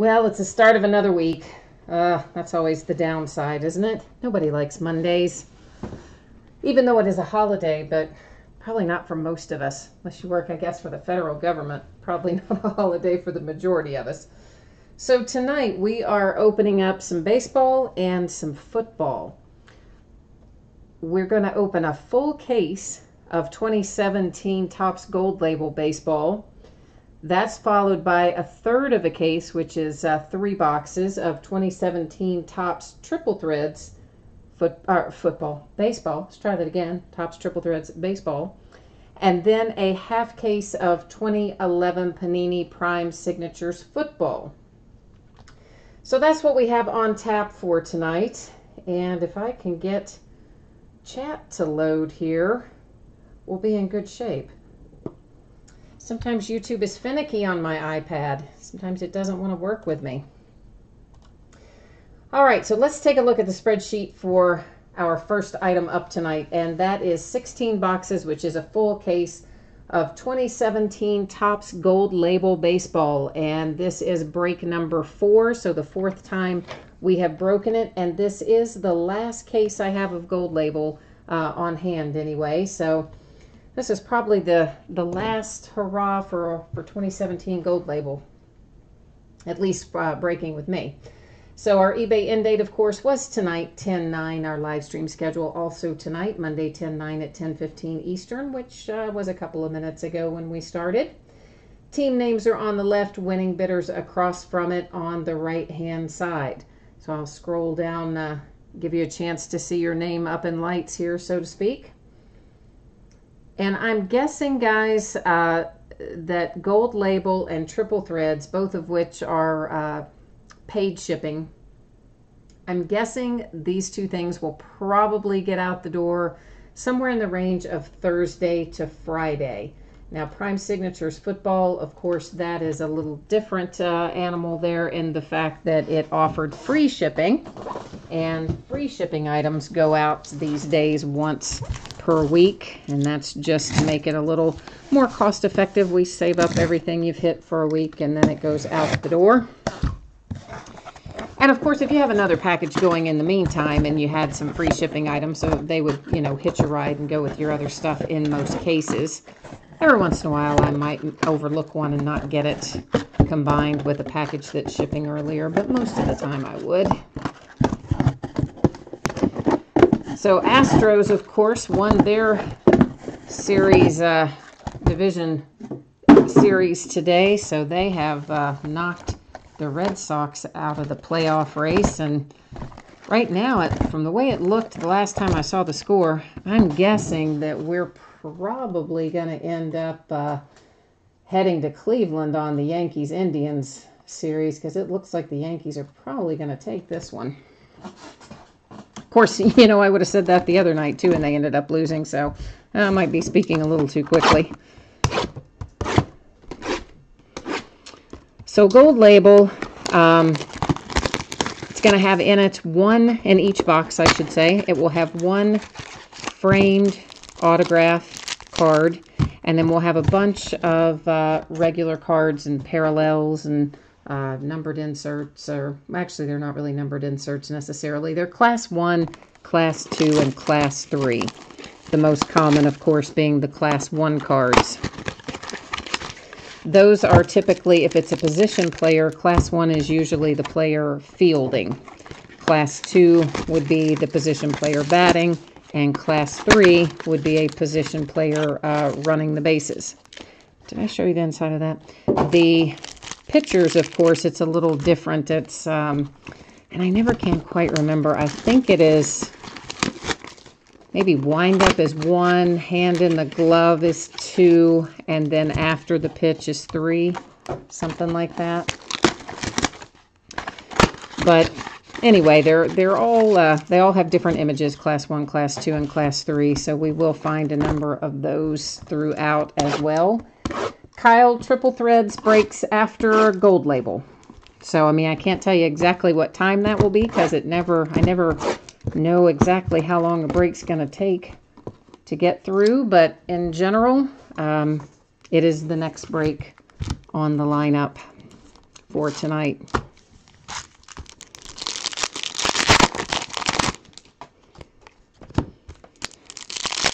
Well, it's the start of another week. That's always the downside, isn't it? Nobody likes Mondays, even though it is a holiday, but probably not for most of us, unless you work, I guess, for the federal government. Probably not a holiday for the majority of us. So tonight we are opening up some baseball and some football. We're going to open a full case of 2017 Topps Gold Label baseball. That's followed by a third of a case, which is 3 boxes of 2017 Topps Triple Threads baseball. Let's try that again. Topps Triple Threads baseball. And then a half case of 2011 Panini Prime Signatures football. So that's what we have on tap for tonight. And if I can get chat to load here, we'll be in good shape. Sometimes YouTube is finicky on my iPad. Sometimes it doesn't want to work with me. All right, so let's take a look at the spreadsheet for our first item up tonight, and that is 16 boxes, which is a full case of 2017 Topps Gold Label baseball, and this is break number 4, so the 4th time we have broken it, and this is the last case I have of Gold Label on hand anyway, so this is probably the last hurrah for 2017 Gold Label, at least breaking with me. So our eBay end date, of course, was tonight, 10/9. Our live stream schedule also tonight, Monday, 10/9 at 10:15 Eastern, which was a couple of minutes ago when we started. Team names are on the left, winning bidders across from it on the right-hand side. So I'll scroll down, give you a chance to see your name up in lights here, so to speak. And I'm guessing, guys, that Gold Label and Triple Threads, both of which are paid shipping, I'm guessing these two things will probably get out the door somewhere in the range of Thursday to Friday. Now, Prime Signatures football, of course, that is a little different animal there in the fact that it offered free shipping. And free shipping items go out these days once per week, and that's just to make it a little more cost effective. We save up everything you've hit for a week, and then it goes out the door. And of course, if you have another package going in the meantime and you had some free shipping items, so they would, hitch a ride and go with your other stuff in most cases. Every once in a while, I might overlook one and not get it combined with a package that's shipping earlier, but most of the time I would. So Astros, of course, won their series, division series today, so they have knocked the Red Sox out of the playoff race. And right now, from the way it looked the last time I saw the score, I'm guessing that we're probably going to end up heading to Cleveland on the Yankees-Indians series, because it looks like the Yankees are probably going to take this one. Of course, I would have said that the other night too, and they ended up losing, so I might be speaking a little too quickly. So Gold Label, it's going to have in it one, in each box I should say, it will have one framed autograph card, and then we'll have a bunch of regular cards and parallels and numbered inserts, or actually they're not really numbered inserts necessarily. They're Class 1, Class 2, and Class 3. The most common, of course, being the Class 1 cards. Those are typically, if it's a position player, Class 1 is usually the player fielding. Class 2 would be the position player batting, and Class 3 would be a position player running the bases. Did I show you the inside of that? The pitchers, of course, it's a little different. It's, and I never can quite remember. I think it is maybe wind up is 1, hand in the glove is 2, and then after the pitch is 3, something like that. But anyway, they're all they all have different images, Class 1, Class 2, and Class 3. So we will find a number of those throughout as well. Kyle, Triple Threads breaks after Gold Label. So, I mean, I can't tell you exactly what time that will be because I never know exactly how long a break's going to take to get through. But in general, it is the next break on the lineup for tonight.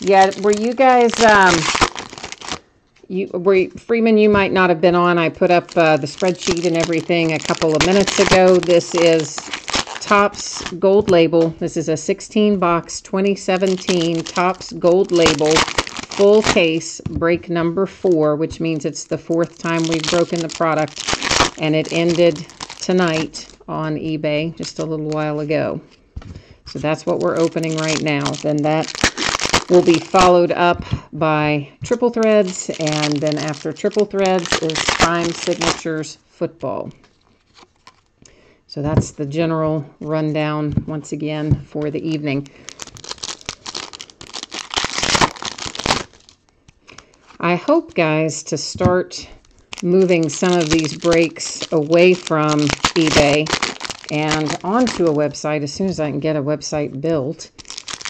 Yeah, were you guys, Freeman, you might not have been on. I put up the spreadsheet and everything a couple of minutes ago. This is Topps Gold Label. This is a 16-box 2017 Topps Gold Label full case, break number 4, which means it's the 4th time we've broken the product, and it ended tonight on eBay just a little while ago. So that's what we're opening right now. Then that will be followed up by Triple Threads, and then after Triple Threads is Prime Signatures Football. So that's the general rundown once again for the evening. I hope, guys, to start moving some of these breaks away from eBay and onto a website as soon as I can get a website built,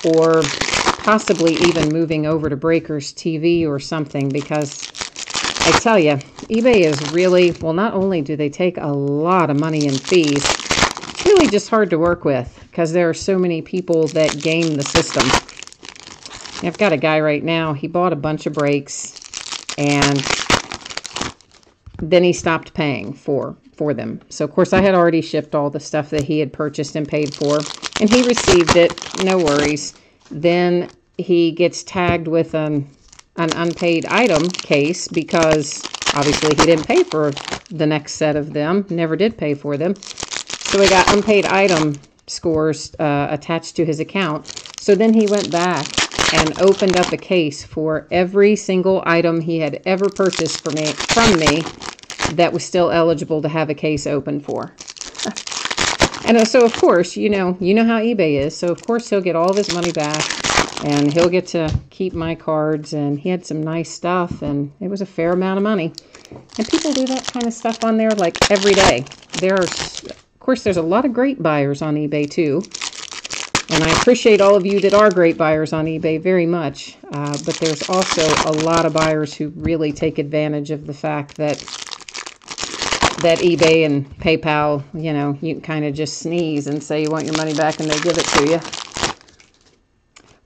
or possibly even moving over to Breakers TV or something, because I tell you, eBay is really, well, not only do they take a lot of money in fees, it's really just hard to work with because there are so many people that game the system. I've got a guy right now, he bought a bunch of breaks and then he stopped paying for them. So, of course, I had already shipped all the stuff that he had purchased and paid for, and he received it, no worries. Then he gets tagged with an unpaid item case because obviously he didn't pay for the next set of them, never did pay for them. So we got unpaid item scores attached to his account. So then he went back and opened up a case for every single item he had ever purchased from me that was still eligible to have a case open for. And so, of course, you know how eBay is. So, of course, he'll get all of his money back, and he'll get to keep my cards. And he had some nice stuff, and it was a fair amount of money. And people do that kind of stuff on there like every day. Of course, there's a lot of great buyers on eBay too. And I appreciate all of you that are great buyers on eBay very much. But there's also a lot of buyers who really take advantage of the fact that eBay and PayPal, you can kind of just sneeze and say you want your money back and they give it to you.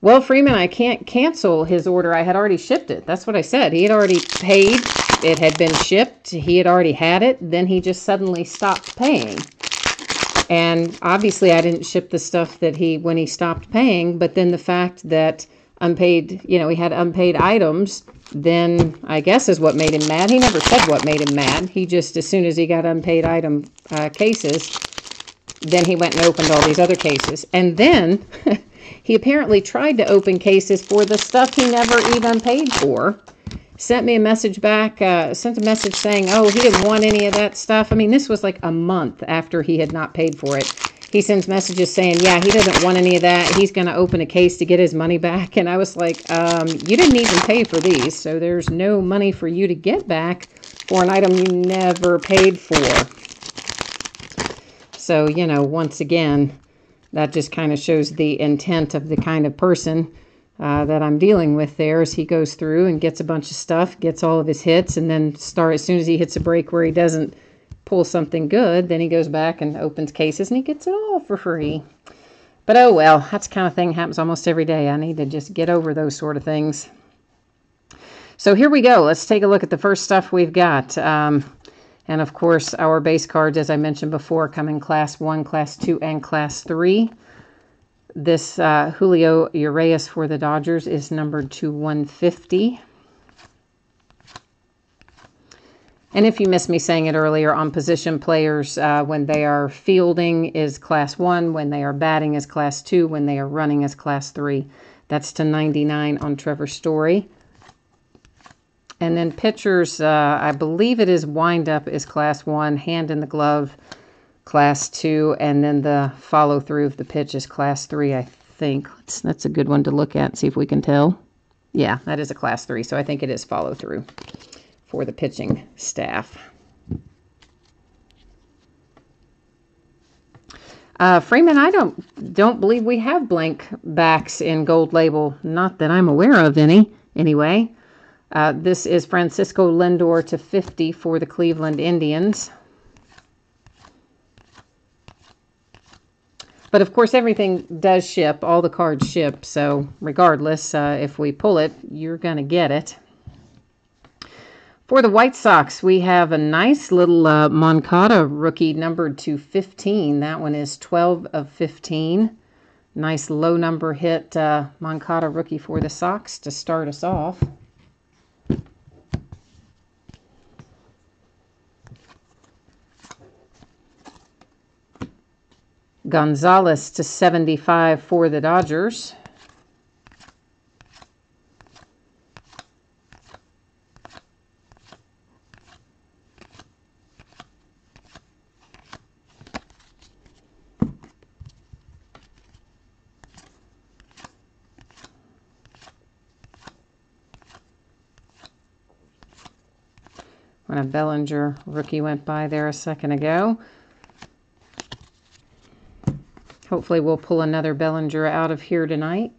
Well, Freeman, I can't cancel his order. I had already shipped it. That's what I said. He had already paid. It had been shipped. He had already had it. Then he just suddenly stopped paying. And obviously I didn't ship the stuff that when he stopped paying, but then the fact that unpaid, he had unpaid items, then I guess is what made him mad. He never said what made him mad. He just, as soon as he got unpaid item cases, then he went and opened all these other cases. And then he apparently tried to open cases for the stuff he never even paid for. Sent me a message back, sent a message saying, oh, he didn't want any of that stuff. I mean, this was like a month after he had not paid for it. He sends messages saying, yeah, he doesn't want any of that. He's going to open a case to get his money back. And I was like, you didn't even pay for these, so there's no money for you to get back for an item you never paid for. So, once again, that just kind of shows the intent of the kind of person that I'm dealing with there, as he goes through and gets a bunch of stuff, gets all of his hits, and then as soon as he hits a break where he doesn't pull something good, then he goes back and opens cases and he gets it all for free. But oh well, that's the kind of thing that happens almost every day. I need to just get over those sort of things. So here we go. Let's take a look at the first stuff we've got. And of course, our base cards, as I mentioned before, come in Class 1, Class 2, and Class 3. This Julio Urias for the Dodgers is numbered to 150. And if you missed me saying it earlier, on position players, when they are fielding is Class 1, when they are batting is Class 2, when they are running is Class 3. That's to 99 on Trevor Story. And then pitchers, I believe it is windup is Class 1, hand in the glove, Class 2, and then the follow-through of the pitch is Class 3, I think. That's a good one to look at and see if we can tell. Yeah, that is a Class 3, so I think it is follow-through for the pitching staff. Freeman, I don't believe we have blank backs in Gold Label. Not that I'm aware of any, anyway. This is Francisco Lindor to 50 for the Cleveland Indians. But of course, everything does ship. All the cards ship. So regardless, if we pull it, you're going to get it. For the White Sox, we have a nice little Moncada rookie numbered to 15. That one is 12 of 15. Nice low number hit Moncada rookie for the Sox to start us off. Gonzalez to 75 for the Dodgers. When a Bellinger rookie went by there a second ago. Hopefully we'll pull another Bellinger out of here tonight.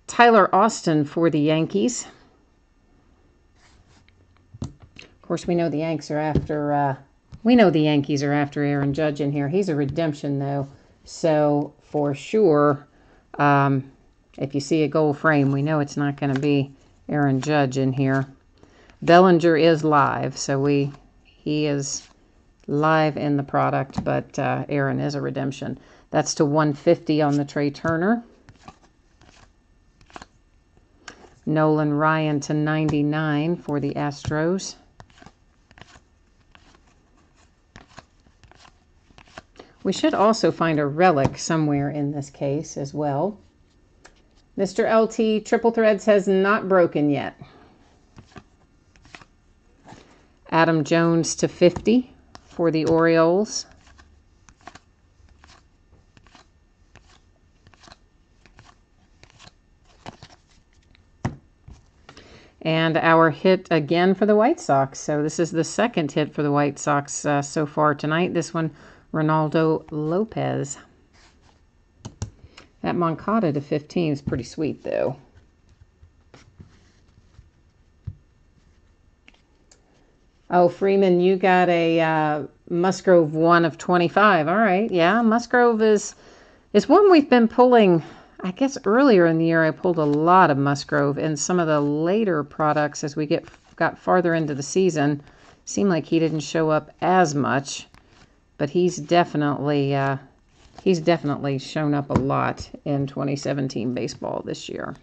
Tyler Austin for the Yankees. Of course, we know the Yankees are after Aaron Judge in here. He's a redemption though, so for sure, if you see a gold frame, we know it's not going to be Aaron Judge in here. Bellinger is live, so he is live in the product, but Aaron is a redemption. That's to 150 on the Trey Turner. Nolan Ryan to 99 for the Astros. We should also find a relic somewhere in this case as well. Mr. LT Triple Threads has not broken yet. Adam Jones to 50 for the Orioles. And our hit again for the White Sox. So this is the second hit for the White Sox so far tonight. This one, Ronaldo Lopez. That Moncada to 15 is pretty sweet, though. Oh, Freeman, you got a Musgrove 1 of 25. All right, yeah, Musgrove is one we've been pulling. I guess earlier in the year I pulled a lot of Musgrove, and some of the later products as we got farther into the season seemed like he didn't show up as much, but he's definitely shown up a lot in 2017 baseball this year.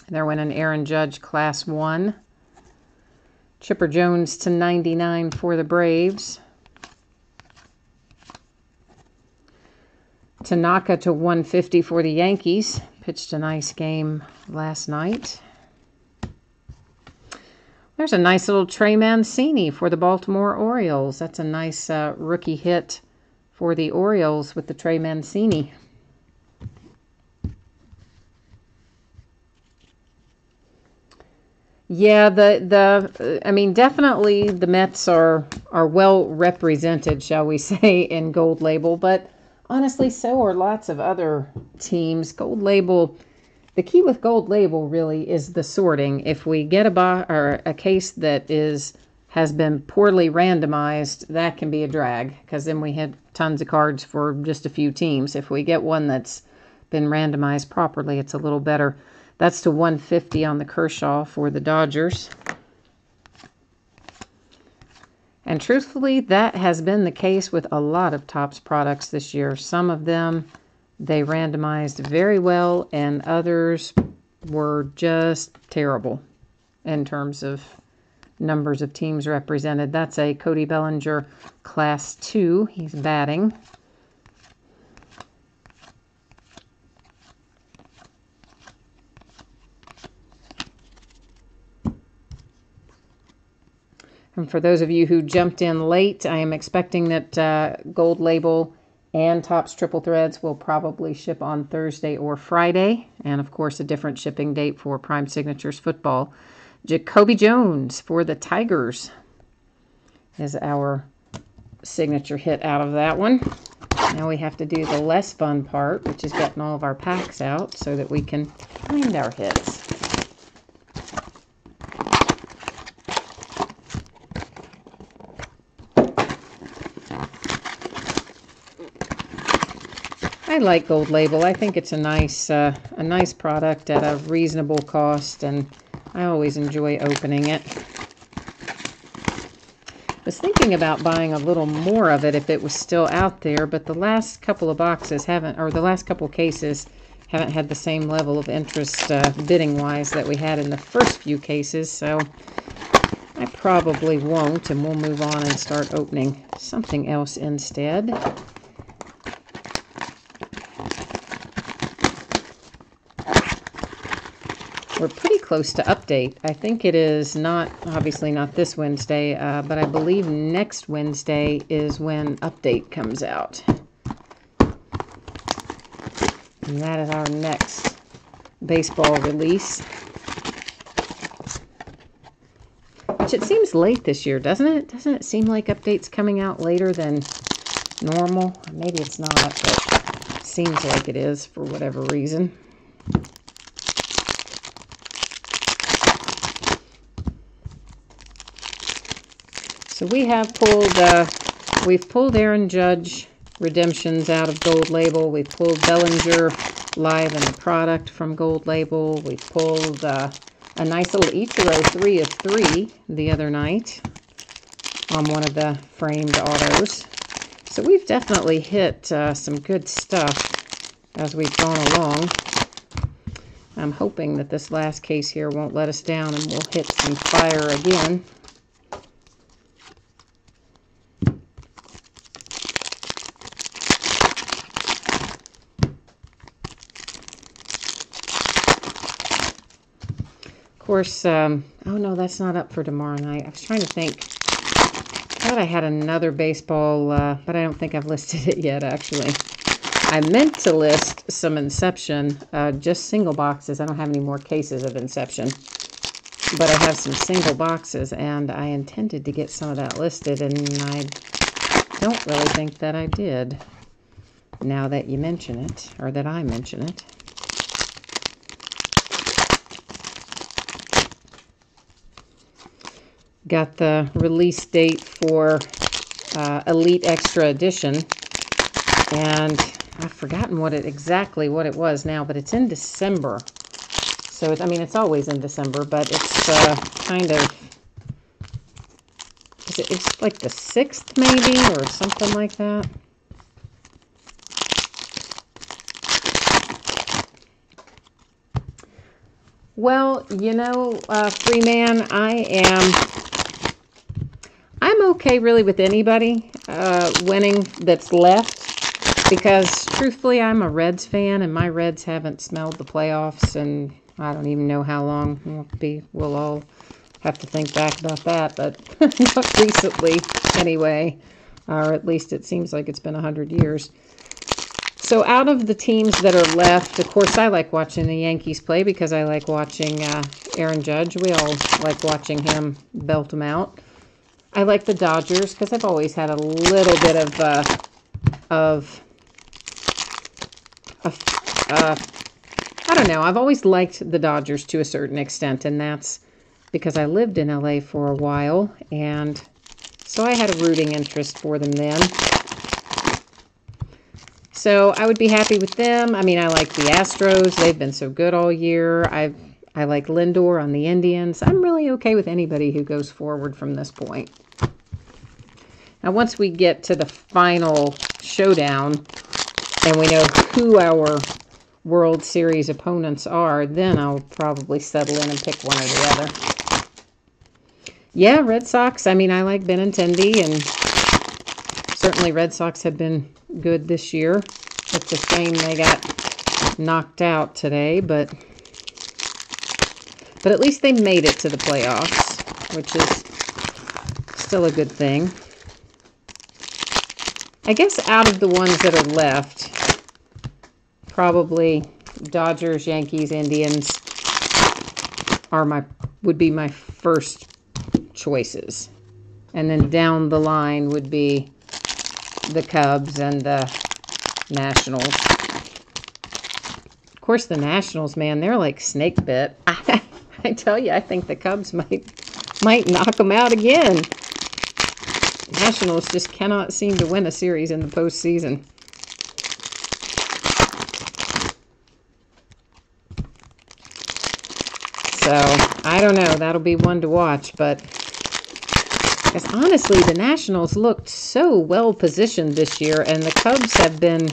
There went an Aaron Judge Class 1. Chipper Jones to 99 for the Braves. Tanaka to 150 for the Yankees. Pitched a nice game last night. There's a nice little Trey Mancini for the Baltimore Orioles. That's a nice rookie hit for the Orioles with the Trey Mancini. Yeah, I mean, definitely the Mets are well represented, shall we say, in Gold Label, but honestly, so are lots of other teams. Gold Label, the key with Gold Label really is the sorting. If we get a case that has been poorly randomized, that can be a drag, because then we had tons of cards for just a few teams. If we get one that's been randomized properly, it's a little better. That's to 150 on the Kershaw for the Dodgers. And truthfully, that has been the case with a lot of Topps products this year. Some of them, they randomized very well, and others were just terrible in terms of numbers of teams represented. That's a Cody Bellinger Class 2. He's batting. And for those of you who jumped in late, I am expecting that Gold Label and Topps Triple Threads will probably ship on Thursday or Friday. And, of course, a different shipping date for Prime Signatures football. Jacoby Jones for the Tigers is our signature hit out of that one. Now we have to do the less fun part, which is getting all of our packs out so that we can find our hits. I like Gold Label. I think it's a nice product at a reasonable cost, and I always enjoy opening it. I was thinking about buying a little more of it if it was still out there, but the last couple of boxes haven't, or the last couple cases haven't had the same level of interest bidding-wise that we had in the first few cases, so I probably won't, and we'll move on and start opening something else instead. We're pretty close to update. I think it is not, obviously not this Wednesday, but I believe next Wednesday is when update comes out. And that is our next baseball release. Which it seems late this year, doesn't it? Doesn't it seem like update's coming out later than normal? Maybe it's not, but it seems like it is for whatever reason. So we have we've pulled Aaron Judge redemptions out of Gold Label. We've pulled Bellinger Live and the Product from Gold Label. We've pulled a nice little Ichiro 3 of 3 the other night on one of the framed autos. So we've definitely hit some good stuff as we've gone along. I'm hoping that this last case here won't let us down and we'll hit some fire again. Of course, oh no, that's not up for tomorrow night. I was trying to think. I thought I had another baseball, but I don't think I've listed it yet, actually. I meant to list some Inception, just single boxes. I don't have any more cases of Inception, but I have some single boxes, and I intended to get some of that listed, and I don't really think that I did, now that you mention it, or that I mention it. Got the release date for Elite Extra Edition, and I've forgotten exactly what it was now, but it's in December. So, I mean, it's always in December, but it's kind of, it's like the 6th maybe, or something like that. Well, you know, Freeman, I'm okay really with anybody winning that's left, because truthfully I'm a Reds fan and my Reds haven't smelled the playoffs, and I don't even know how long we'll all have to think back about that, but not recently anyway, or at least it seems like it's been 100 years. So out of the teams that are left, of course I like watching the Yankees play because I like watching Aaron Judge. We all like watching him belt them out. I like the Dodgers because I've always had a little bit I don't know. I've always liked the Dodgers to a certain extent, and that's because I lived in LA for a while, and so I had a rooting interest for them then. So I would be happy with them. I mean, I like the Astros. They've been so good all year. I like Lindor on the Indians. I'm really okay with anybody who goes forward from this point. Now, once we get to the final showdown and we know who our World Series opponents are, then I'll probably settle in and pick one or the other. Yeah, Red Sox. I mean, I like Benintendi, and certainly Red Sox have been good this year. It's a shame they got knocked out today, but at least they made it to the playoffs, which is still a good thing. I guess out of the ones that are left, probably Dodgers, Yankees, Indians would be my first choices. And then down the line would be the Cubs and the Nationals. Of course, the Nationals, man, they're like snake bit. I tell you, I think the Cubs might knock them out again. Nationals just cannot seem to win a series in the postseason. So, I don't know. That'll be one to watch. But, because honestly, the Nationals looked so well positioned this year. And the Cubs have been,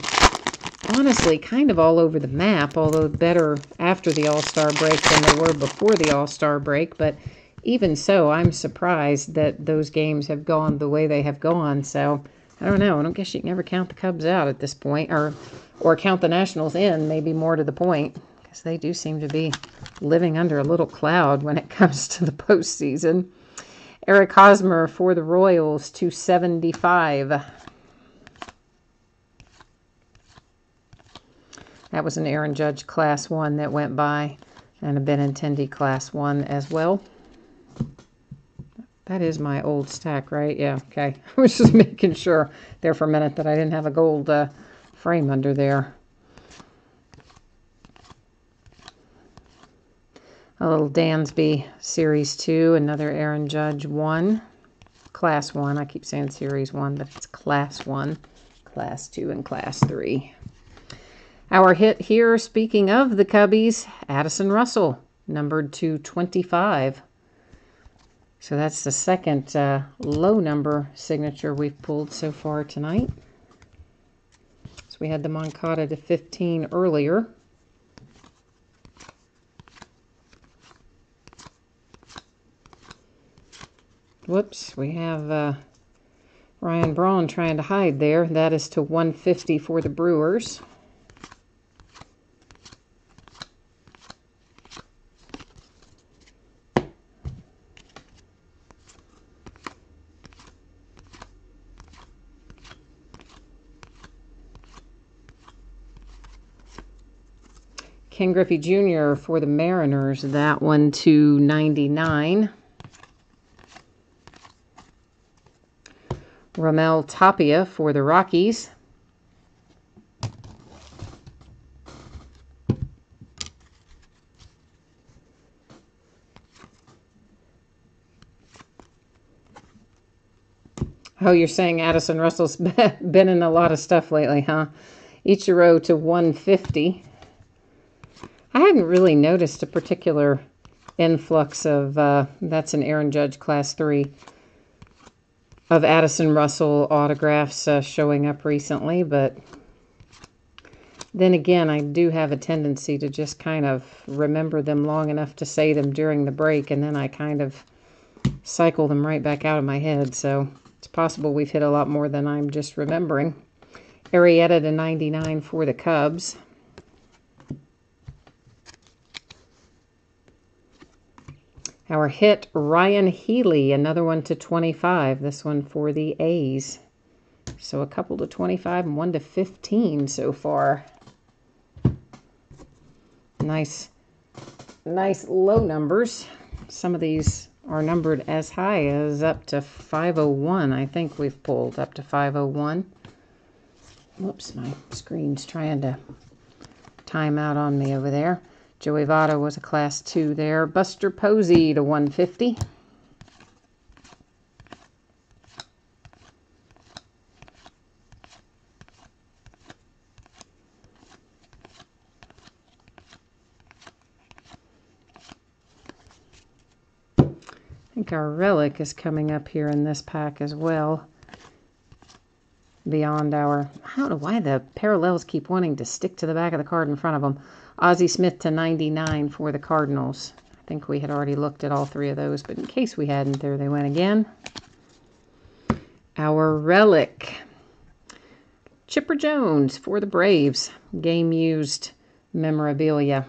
honestly, kind of all over the map. Although better after the All-Star break than they were before the All-Star break. But even so, I'm surprised that those games have gone the way they have gone. So, I don't know. I don't guess you can ever count the Cubs out at this point. Or count the Nationals in, maybe more to the point. Because they do seem to be living under a little cloud when it comes to the postseason. Eric Hosmer for the Royals, 275. That was an Aaron Judge Class 1 that went by. And a Benintendi Class 1 as well. That is my old stack, right? Yeah, okay. I was just making sure there for a minute that I didn't have a gold frame under there. A little Dansby Series 2, another Aaron Judge 1. Class 1, I keep saying Series 1, but it's Class 1, Class 2, and Class 3. Our hit here, speaking of the Cubbies, Addison Russell, numbered to 25. So that's the second low number signature we've pulled so far tonight. So we had the Moncada to 15 earlier. Whoops, we have Ryan Braun trying to hide there. That is to 150 for the Brewers. Ken Griffey Jr. for the Mariners, that one to 99. Ramel Tapia for the Rockies. Oh, you're saying Addison Russell's been in a lot of stuff lately, huh? Ichiro to 150. I hadn't really noticed a particular influx of, that's an Aaron Judge Class 3, of Addison Russell autographs showing up recently, but then again, I do have a tendency to just kind of remember them long enough to say them during the break, and then I kind of cycle them right back out of my head, so it's possible we've hit a lot more than I'm just remembering. Arrieta to 99 for the Cubs. Our hit, Ryan Healy, another one to 25. This one for the A's. So a couple to 25 and one to 15 so far. Nice low numbers. Some of these are numbered as high as up to 501. I think we've pulled up to 501. Whoops, my screen's trying to time out on me over there. Joey Votto was a Class 2 there. Buster Posey to 150. I think our relic is coming up here in this pack as well. Beyond our, I don't know why the parallels keep wanting to stick to the back of the card in front of them. Ozzie Smith to 99 for the Cardinals. I think we had already looked at all three of those, but in case we hadn't, there they went again. Our relic, Chipper Jones for the Braves. Game-used memorabilia.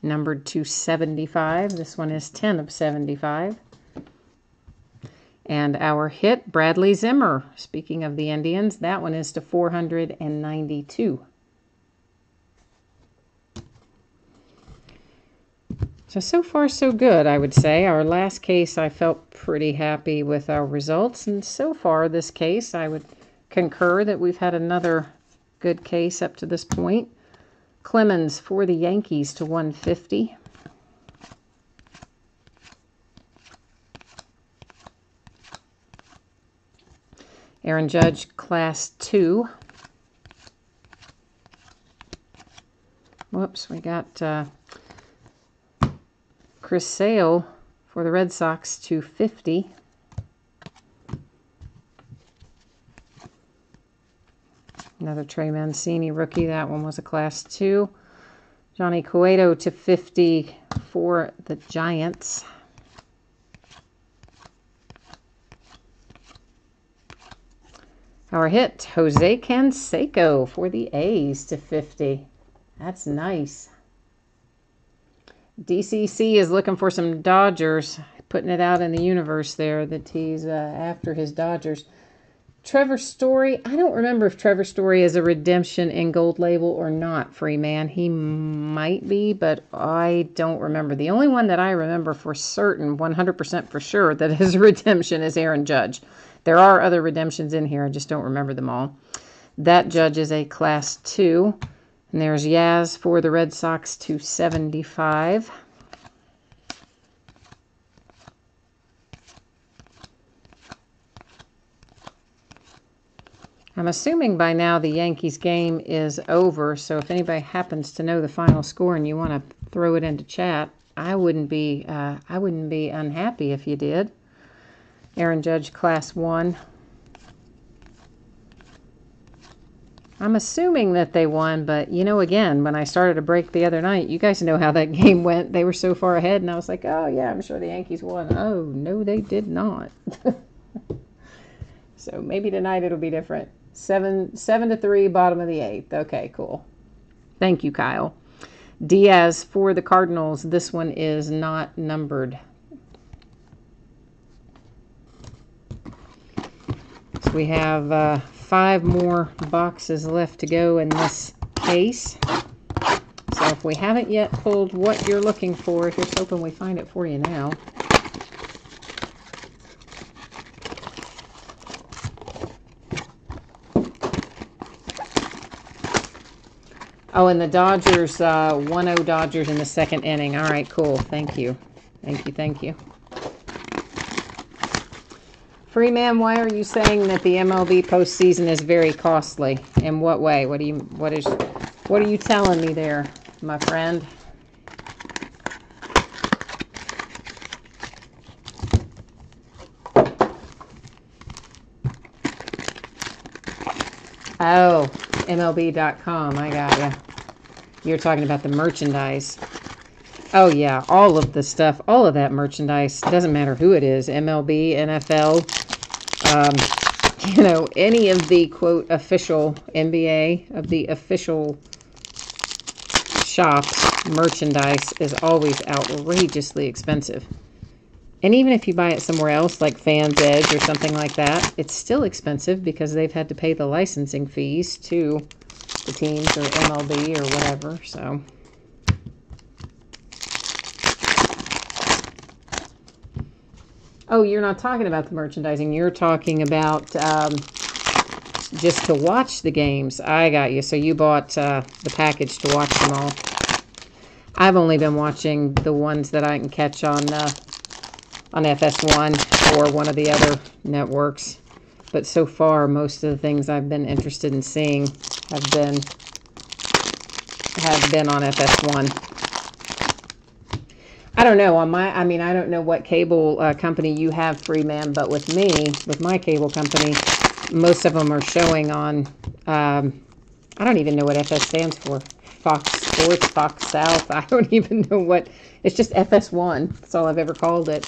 Numbered to 75. This one is 10 of 75. And our hit, Bradley Zimmer. Speaking of the Indians, that one is to 492. So far so good, I would say. Our last case, I felt pretty happy with our results. And so far, this case, I would concur that we've had another good case up to this point. Clemens for the Yankees to 150. Aaron Judge, Class 2. Whoops, we got Chris Sale for the Red Sox /50. Another Trey Mancini rookie. That one was a Class 2. Johnny Cueto /50 for the Giants. Our hit, Jose Canseco for the A's /50. That's nice. DCC is looking for some Dodgers, putting it out in the universe there that he's after his Dodgers. Trevor Story, I don't remember if Trevor Story is a redemption in gold label or not, Freeman. He might be, but I don't remember. The only one that I remember for certain, 100% for sure, that is a redemption is Aaron Judge. There are other redemptions in here. I just don't remember them all. That Judge is a Class 2. And there's Yaz for the Red Sox /75. I'm assuming by now the Yankees game is over, so if anybody happens to know the final score and you want to throw it into chat, I wouldn't be unhappy if you did. Aaron Judge, Class 1. I'm assuming that they won, but, you know, again, when I started a break the other night, you guys know how that game went. They were so far ahead, and I was like, oh, yeah, I'm sure the Yankees won. Oh, no, they did not. So maybe tonight it'll be different. 7-3, bottom of the 8th. Okay, cool. Thank you, Kyle. Diaz for the Cardinals. This one is not numbered. So we have 5 more boxes left to go in this case. So if we haven't yet pulled what you're looking for, here's hoping we find it for you now. Oh, and the Dodgers, 1-0 Dodgers in the second inning. All right, cool. Thank you. Thank you, thank you. Freeman, why are you saying that the MLB postseason is very costly? In what way? What are you telling me there, my friend? Oh, MLB.com. I got ya. You're talking about the merchandise. Oh, yeah. All of the stuff, all of that merchandise, doesn't matter who it is, MLB, NFL, you know, any of the, quote, official NBA, of the official shops, merchandise is always outrageously expensive. And even if you buy it somewhere else, like Fans Edge or something like that, it's still expensive because they've had to pay the licensing fees to the teams or MLB or whatever, so. Oh, you're not talking about the merchandising. You're talking about just to watch the games. I got you. So you bought the package to watch them all. I've only been watching the ones that I can catch on FS1 or one of the other networks. But so far, most of the things I've been interested in seeing have been on FS1. I don't know. I don't know what cable company you have, Freeman, but with me, with my cable company, most of them are showing on, I don't even know what FS stands for. Fox Sports, Fox South. I don't even know what. It's just FS1. That's all I've ever called it.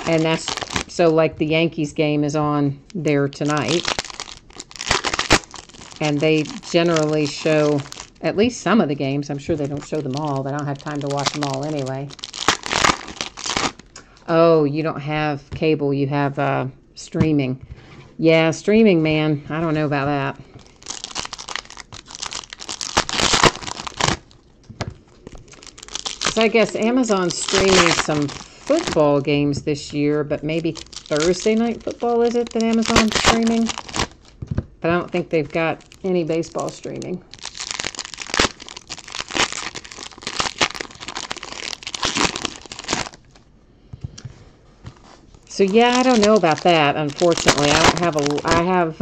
And that's, so like the Yankees game is on there tonight. And they generally show at least some of the games. I'm sure they don't show them all, but I don't have time to watch them all anyway. Oh, you don't have cable. You have streaming. Yeah, streaming, man. I don't know about that. So I guess Amazon's streaming some football games this year, but maybe Thursday Night Football, is it, that Amazon's streaming? But I don't think they've got any baseball streaming. So yeah, I don't know about that, unfortunately. I don't have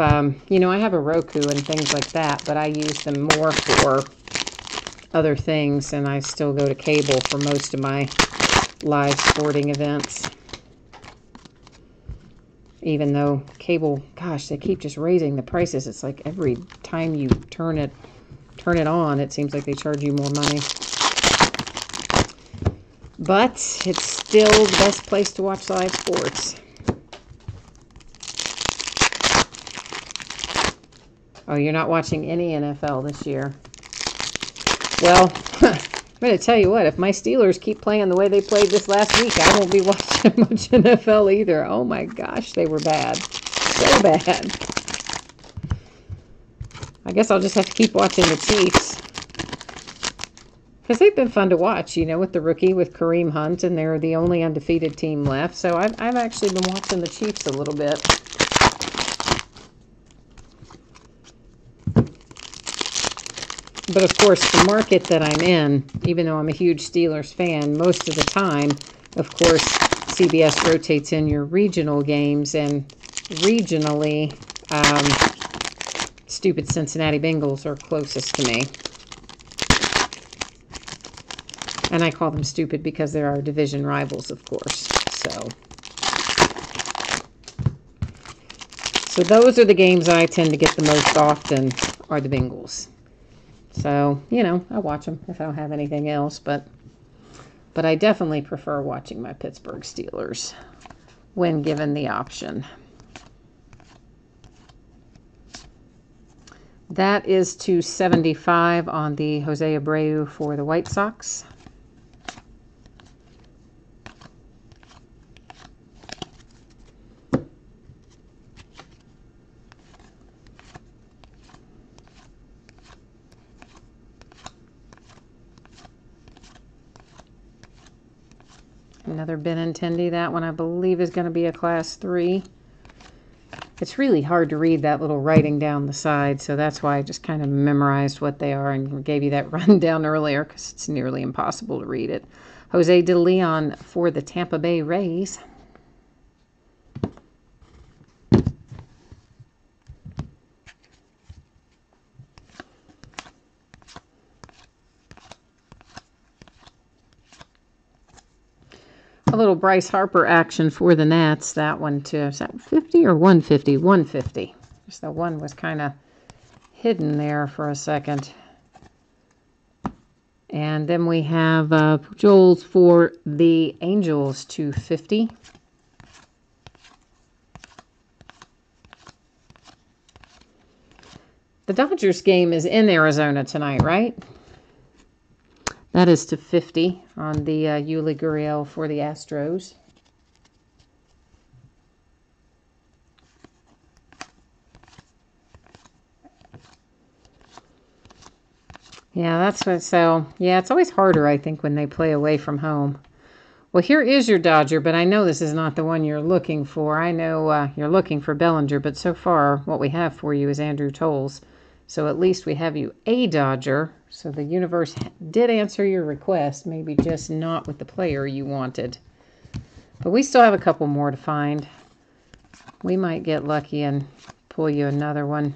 I have a Roku and things like that, but I use them more for other things, and I still go to cable for most of my live sporting events. Even though cable, gosh, they keep just raising the prices. It's like every time you turn it on, it seems like they charge you more money. But it's still the best place to watch live sports. Oh, you're not watching any NFL this year. Well, I'm going to tell you what, if my Steelers keep playing the way they played this last week, I won't be watching much NFL either. Oh my gosh, they were bad. So bad. I guess I'll just have to keep watching the Chiefs. Because they've been fun to watch, you know, with the rookie, with Kareem Hunt, and they're the only undefeated team left. So I've actually been watching the Chiefs a little bit. But of course, the market that I'm in, even though I'm a huge Steelers fan, most of the time, of course, CBS rotates in your regional games, and regionally, stupid Cincinnati Bengals are closest to me. And I call them stupid because they're our division rivals, of course. So those are the games I tend to get the most often, are the Bengals. So, you know, I watch them if I don't have anything else, but I definitely prefer watching my Pittsburgh Steelers when given the option. That is $275 on the Jose Abreu for the White Sox. Another Benintendi. That one I believe is going to be a Class 3. It's really hard to read that little writing down the side, so that's why I just kind of memorized what they are and gave you that rundown earlier, because it's nearly impossible to read it. Jose De Leon for the Tampa Bay Rays. A little Bryce Harper action for the Nats. That one too. Is that 50 or 150? 150. Just that one was kind of hidden there for a second. And then we have Joel's for the Angels, 250. The Dodgers game is in Arizona tonight, right? That is to 50 on the Yuli Gurriel for the Astros. Yeah, that's what, so, yeah, it's always harder, I think, when they play away from home. Well, here is your Dodger, but I know this is not the one you're looking for. I know you're looking for Bellinger, but so far, what we have for you is Andrew Toles. So at least we have you a Dodger. So the universe did answer your request, maybe just not with the player you wanted. But we still have a couple more to find. We might get lucky and pull you another one.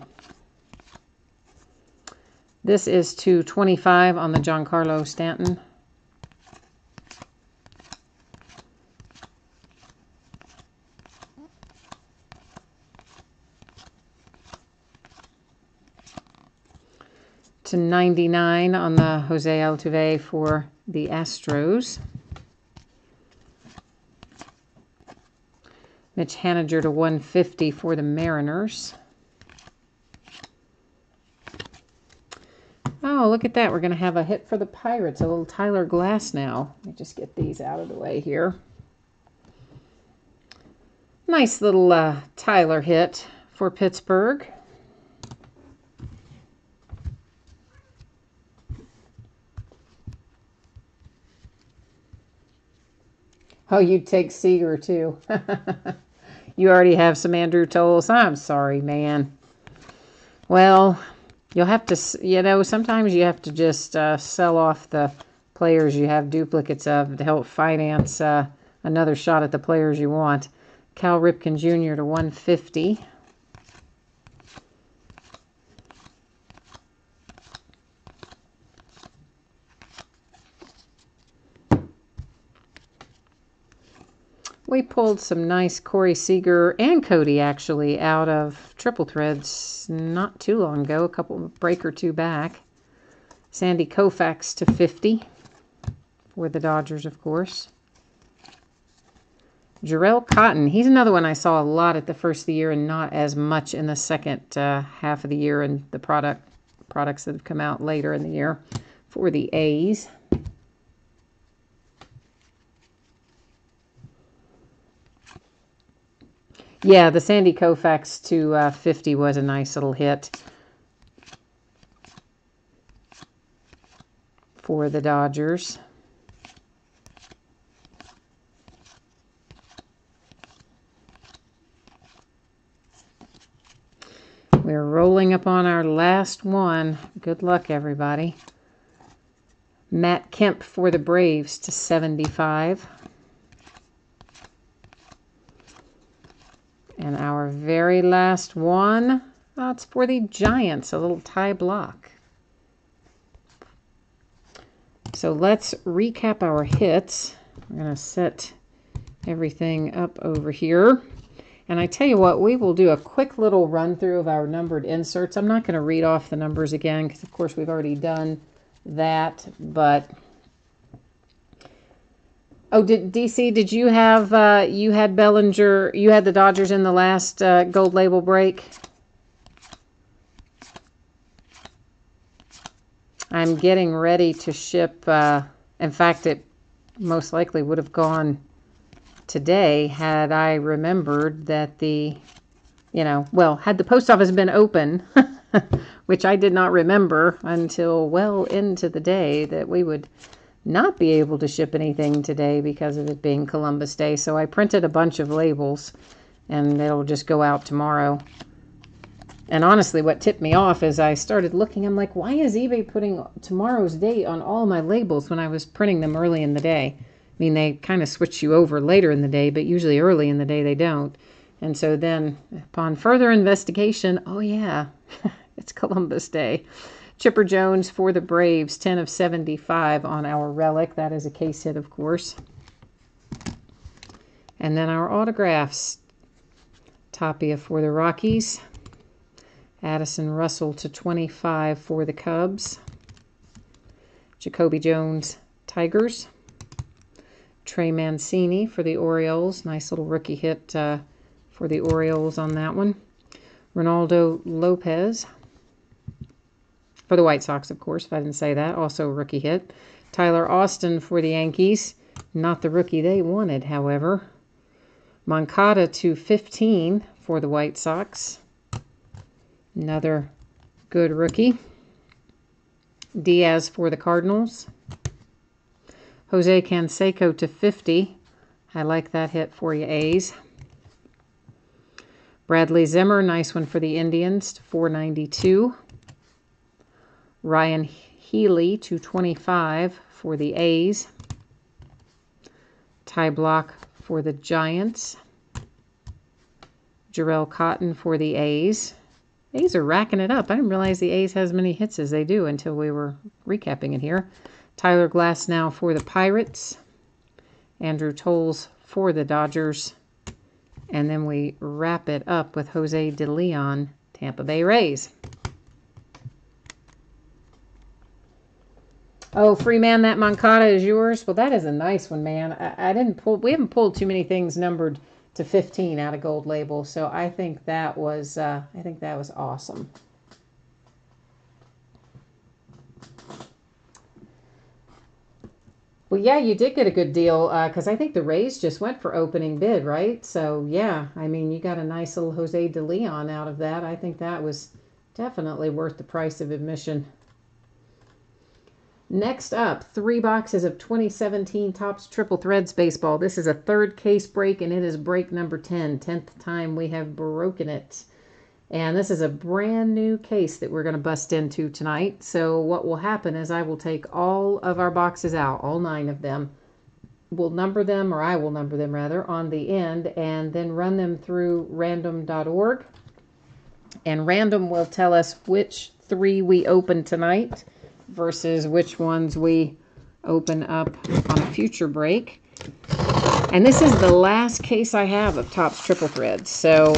This is $225 on the Giancarlo Stanton. To $99 on the Jose Altuve for the Astros. Mitch Haniger to $150 for the Mariners. Oh, look at that. We're going to have a hit for the Pirates. A little Tyler Glass now. Let me just get these out of the way here. Nice little Tyler hit for Pittsburgh. Oh, you'd take Seager, too. You already have some Andrew Toles. I'm sorry, man. Well, you'll have to, you know, sometimes you have to just sell off the players you have duplicates of to help finance another shot at the players you want. Cal Ripken Jr. to $150. we pulled some nice Corey Seager and Cody actually out of triple threads not too long ago, a break or two back. Sandy Koufax to 50 for the Dodgers, of course. Jarrell Cotton, he's another one I saw a lot at the first of the year and not as much in the second half of the year and the products that have come out later in the year for the A's. Yeah, the Sandy Koufax to 50 was a nice little hit for the Dodgers. We're rolling up on our last one. Good luck, everybody. Matt Kemp for the Braves to 75. And our very last one, it's for the Giants, a little tie block. So let's recap our hits. We're going to set everything up over here. And I tell you what, we will do a quick little run through of our numbered inserts. I'm not going to read off the numbers again because, of course, we've already done that. But, oh, DC, did you have, you had Bellinger, you had the Dodgers in the last gold label break? I'm getting ready to ship, in fact, it most likely would have gone today had I remembered that had the post office been open, which I did not remember until well into the day that we would not be able to ship anything today because of it being Columbus Day. So I printed a bunch of labels and it'll just go out tomorrow. And honestly, what tipped me off is I started looking, I'm like, why is eBay putting tomorrow's date on all my labels when I was printing them early in the day? I mean, they kind of switch you over later in the day, but usually early in the day they don't. And so then, upon further investigation, oh yeah, it's Columbus Day. Chipper Jones for the Braves, 10 of 75 on our relic. That is a case hit, of course. And then our autographs. Tapia for the Rockies. Addison Russell to 25 for the Cubs. Jacoby Jones, Tigers. Trey Mancini for the Orioles. Nice little rookie hit for the Orioles on that one. Ronaldo Lopez for the White Sox, of course, if I didn't say that. Also a rookie hit. Tyler Austin for the Yankees. Not the rookie they wanted, however. Moncada to 15 for the White Sox. Another good rookie. Diaz for the Cardinals. Jose Canseco to 50. I like that hit for you, A's. Bradley Zimmer, nice one for the Indians to 492. Ryan Healy to 25 for the A's. Ty Block for the Giants. Jarrell Cotton for the A's. A's are racking it up. I didn't realize the A's has as many hits as they do until we were recapping it here. Tyler Glasnow for the Pirates. Andrew Toles for the Dodgers. And then we wrap it up with Jose De Leon, Tampa Bay Rays. Oh, Freeman, that Moncada is yours? Well, that is a nice one, man. We haven't pulled too many things numbered to 15 out of gold label, so I think that was awesome. Well, yeah, you did get a good deal because I think the Rays just went for opening bid, right? So, yeah, I mean, you got a nice little Jose De Leon out of that. I think that was definitely worth the price of admission. Next up, 3 boxes of 2017 Topps Triple Threads Baseball. This is a third case break, and it is break number 10. 10th time we have broken it. And this is a brand new case that we're going to bust into tonight. So what will happen is I will take all of our boxes out, all 9 of them. We'll number them, or I will number them rather, on the end, and then run them through random.org. And random will tell us which 3 we open tonight versus which ones we open up on a future break. And this is the last case I have of Topps Triple Threads. So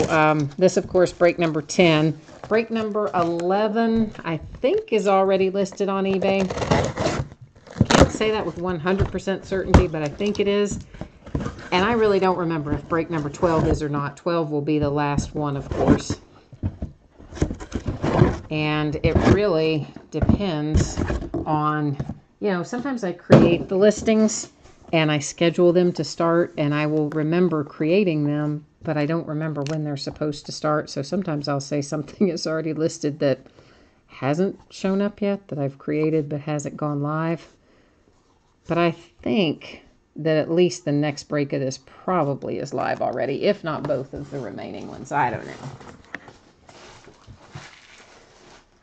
this, of course, break number 10. Break number 11, I think, is already listed on eBay. Can't say that with 100% certainty, but I think it is. And I really don't remember if break number 12 is or not. 12 will be the last one, of course. And it really depends on, you know, sometimes I create the listings and I schedule them to start, and I will remember creating them, but I don't remember when they're supposed to start. So sometimes I'll say something is already listed that hasn't shown up yet, that I've created but hasn't gone live. But I think that at least the next break of this probably is live already, if not both of the remaining ones. I don't know.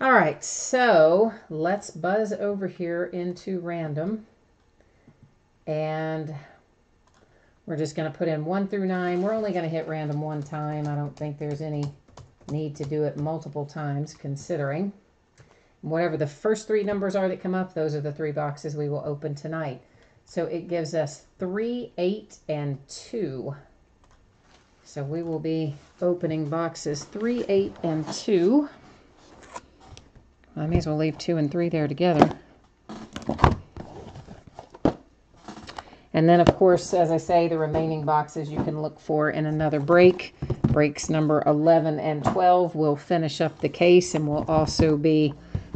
All right, so let's buzz over here into random. And we're just going to put in 1 through 9. We're only going to hit random one time. I don't think there's any need to do it multiple times, considering. Whatever the first 3 numbers are that come up, those are the 3 boxes we will open tonight. So it gives us 3, 8, and 2. So we will be opening boxes 3, 8, and 2. I may as well leave 2 and 3 there together. And then, of course, as I say, the remaining boxes you can look for in another break. Breaks number 11 and 12 will finish up the case and will also be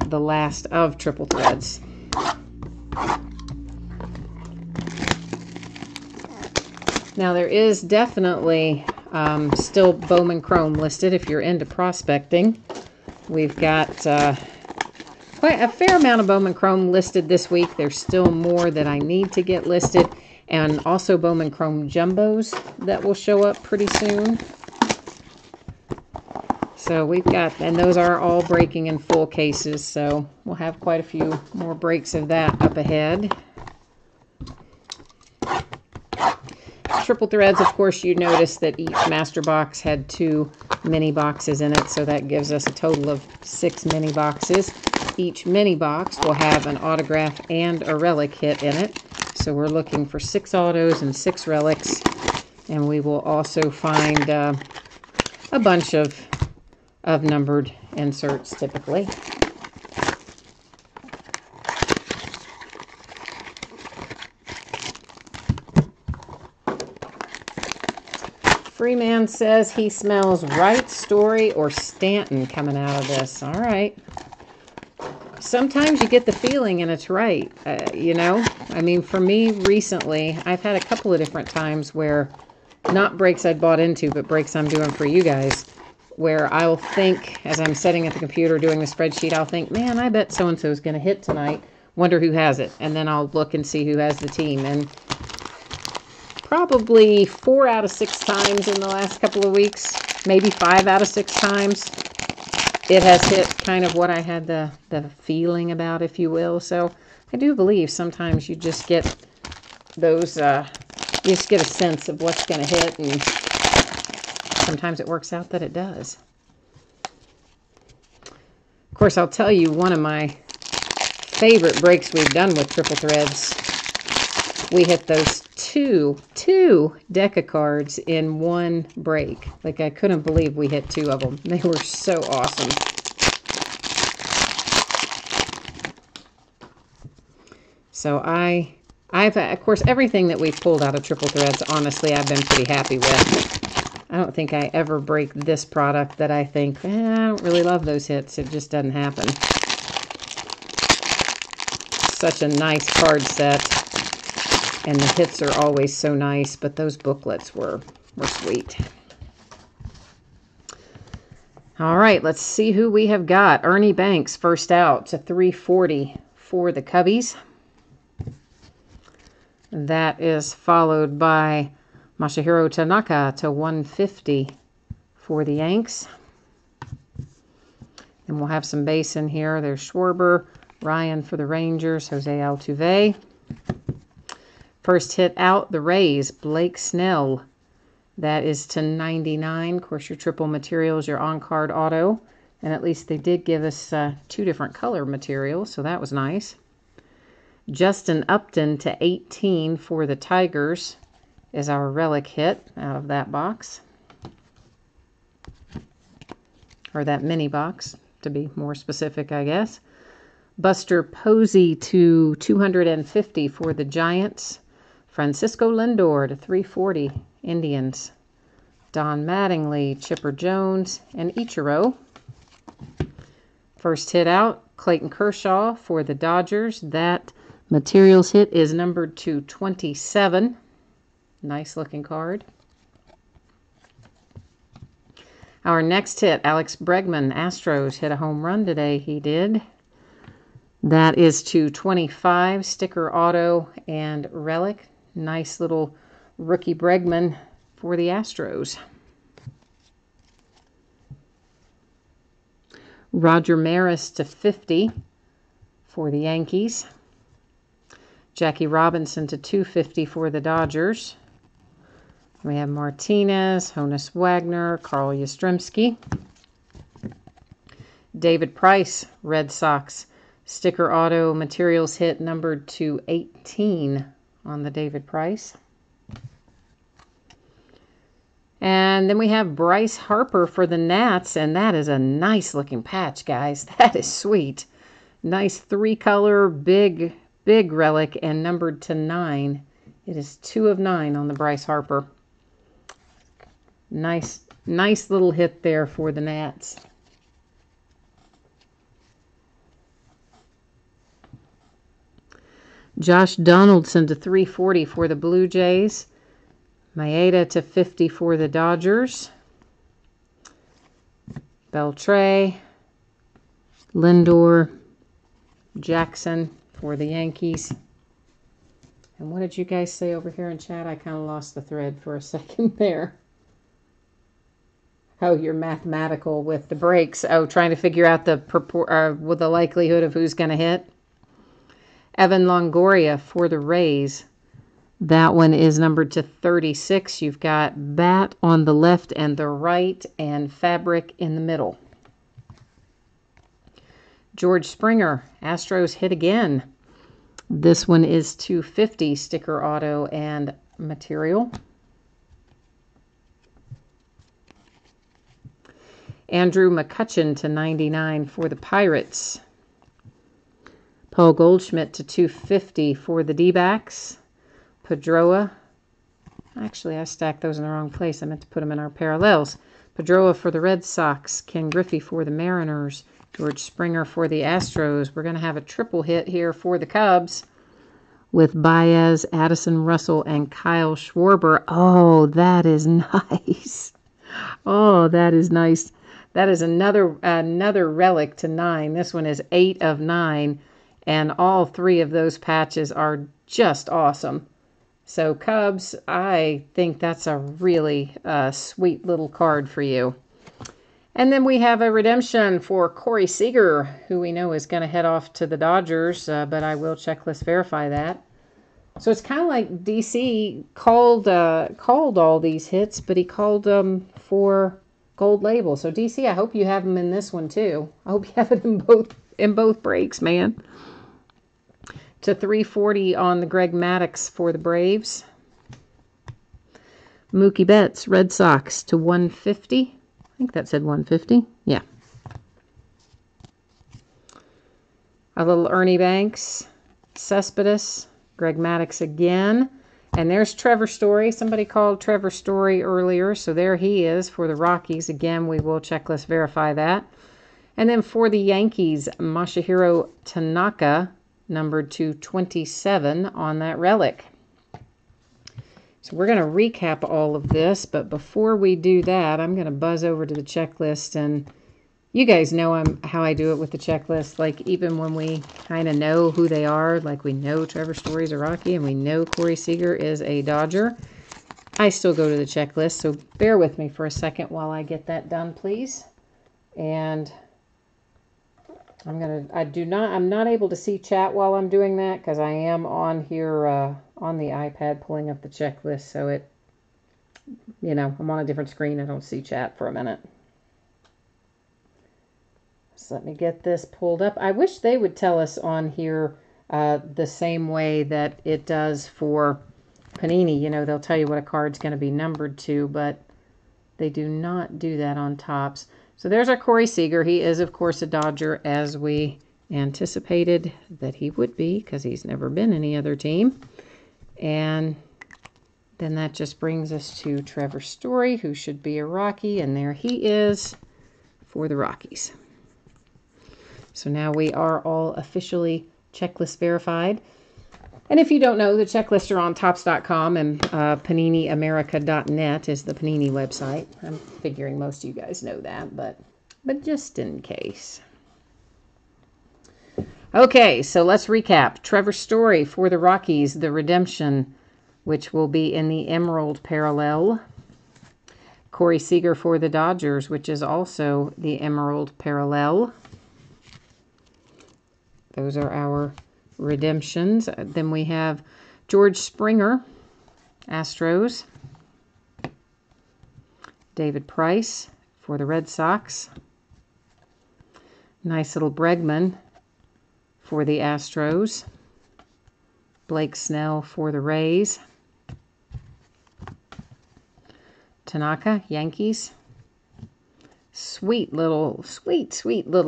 the last of Triple Threads. Now, there is definitely still Bowman Chrome listed if you're into prospecting. We've got quite a fair amount of Bowman Chrome listed this week. There's still more that I need to get listed. And also Bowman Chrome Jumbos that will show up pretty soon. So we've got, and those are all breaking in full cases. So we'll have quite a few more breaks of that up ahead. Triple Threads, of course, you notice that each master box had 2 mini boxes in it. So that gives us a total of 6 mini boxes. Each mini box will have an autograph and a relic hit in it. So we're looking for 6 autos and 6 relics. And we will also find a bunch of numbered inserts typically. Freeman says he smells Wright, Story, or Stanton coming out of this. All right. Sometimes you get the feeling and it's right, you know. I mean, for me recently, I've had a couple of different times where, not breaks I'd bought into, but breaks I'm doing for you guys, where I'll think, as I'm sitting at the computer doing the spreadsheet, I'll think, man, I bet so-and-so is going to hit tonight. Wonder who has it. And then I'll look and see who has the team. And probably 4 out of 6 times in the last couple of weeks, maybe 5 out of 6 times, it has hit kind of what I had the feeling about, if you will. So I do believe sometimes you just get those, you just get a sense of what's going to hit, and sometimes it works out that it does. Of course, I'll tell you one of my favorite breaks we've done with Triple Threads. We hit those two deck of cards in one break. Like, I couldn't believe we hit 2 of them. They were so awesome. So I've of course, everything that we've pulled out of Triple Threads, honestly, I've been pretty happy with. I don't think I ever break this product that I think, I don't really love those hits. It just doesn't happen. Such a nice card set. And the hits are always so nice, but those booklets were sweet. All right, let's see who we have got. Ernie Banks, first out to 340 for the Cubbies. That is followed by Masahiro Tanaka to 150 for the Yanks. And we'll have some base in here. There's Schwarber, Ryan for the Rangers, Jose Altuve. First hit out, the Rays, Blake Snell. That is to 99. Of course, your triple materials, your on-card auto. And at least they did give us 2 different color materials, so that was nice. Justin Upton to 18 for the Tigers. is our relic hit out of that box. Or that mini box, to be more specific, I guess. Buster Posey to 250 for the Giants. Francisco Lindor to 340, Indians. Don Mattingly, Chipper Jones, and Ichiro. First hit out, Clayton Kershaw for the Dodgers. That materials hit is numbered to 27. Nice looking card. Our next hit, Alex Bregman, Astros, hit a home run today. He did. That is to 25, sticker auto and relic. Nice little rookie Bregman for the Astros. Roger Maris to 50 for the Yankees. Jackie Robinson to 250 for the Dodgers. We have Martinez, Honus Wagner, Carl Yastrzemski. David Price, Red Sox. Sticker auto materials hit numbered to 18 on the David Price. And then we have Bryce Harper for the Nats, and that is a nice looking patch, guys. That is sweet. Nice 3-color, big relic, and numbered to 9. It is 2 of 9 on the Bryce Harper. Nice little hit there for the Nats. Josh Donaldson to 340 for the Blue Jays. Maeda to 50 for the Dodgers. Beltre, Lindor, Jackson for the Yankees. And what did you guys say over here in chat? I kind of lost the thread for a second there. Oh, you're mathematical with the breaks. Oh, trying to figure out with the likelihood of who's going to hit. Evan Longoria for the Rays. That one is numbered to 36. You've got bat on the left and the right and fabric in the middle. George Springer, Astros hit again. This one is 250, sticker auto and material. Andrew McCutchen to 99 for the Pirates. Paul Goldschmidt to 250 for the D-backs. Pedroia. Actually, I stacked those in the wrong place. I meant to put them in our parallels. Pedroia for the Red Sox. Ken Griffey for the Mariners. George Springer for the Astros. We're going to have a triple hit here for the Cubs with Baez, Addison Russell, and Kyle Schwarber. Oh, that is nice. Oh, that is nice. That is another relic to 9. This one is 8 of 9. And all 3 of those patches are just awesome. So Cubs, I think that's a really sweet little card for you. And then we have a redemption for Corey Seager, who we know is going to head off to the Dodgers, but I will checklist verify that. So it's kind of like DC called all these hits, but he called them for gold label. So DC, I hope you have them in this one too. I hope you have it in both breaks, man. To 340 on the Greg Maddux for the Braves. Mookie Betts, Red Sox to 150. I think that said 150. Yeah. A little Ernie Banks, Cespedes, Greg Maddux again. And there's Trevor Story. Somebody called Trevor Story earlier, so there he is for the Rockies. Again, we will checklist verify that. And then for the Yankees, Masahiro Tanaka, numbered to 27 on that relic. So we're going to recap all of this, but before we do that, I'm going to buzz over to the checklist, and you guys know how I do it with the checklist. Like, even when we kind of know who they are, like we know Trevor Story's a Rocky and we know Corey Seager is a Dodger, I still go to the checklist. So bear with me for a second while I get that done, please. And I'm not able to see chat while I'm doing that because I am on here on the iPad pulling up the checklist. So I'm on a different screen. I don't see chat for a minute. So let me get this pulled up. I wish they would tell us on here the same way that it does for Panini, you know, they'll tell you what a card's going to be numbered to, but they do not do that on Topps. So there's our Corey Seager. He is, of course, a Dodger, as we anticipated that he would be, because he's never been any other team. And then that just brings us to Trevor Story, who should be a Rocky, and there he is for the Rockies. So now we are all officially checklist verified. And if you don't know, the checklists are on Topps.com, and PaniniAmerica.net is the Panini website. I'm figuring most of you guys know that, but just in case. Okay, so let's recap. Trevor Story for the Rockies, the redemption, which will be in the Emerald Parallel. Corey Seager for the Dodgers, which is also the Emerald Parallel. Those are our redemptions. Then we have George Springer, Astros. David Price for the Red Sox. Nice little Bregman for the Astros. Blake Snell for the Rays. Tanaka, Yankees. Sweet little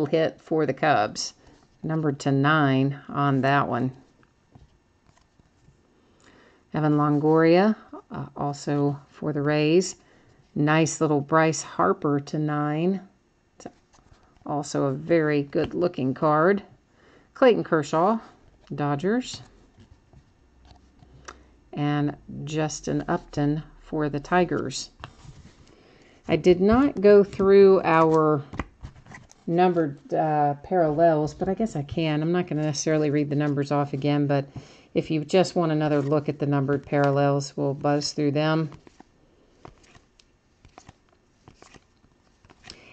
hit for the Cubs. Numbered to 9 on that one. Evan Longoria, also for the Rays. Nice little Bryce Harper to 9. It's also a very good looking card. Clayton Kershaw, Dodgers. And Justin Upton for the Tigers. I did not go through our numbered parallels, but I guess I can. I'm not going to necessarily read the numbers off again, but if you just want another look at the numbered parallels, we'll buzz through them.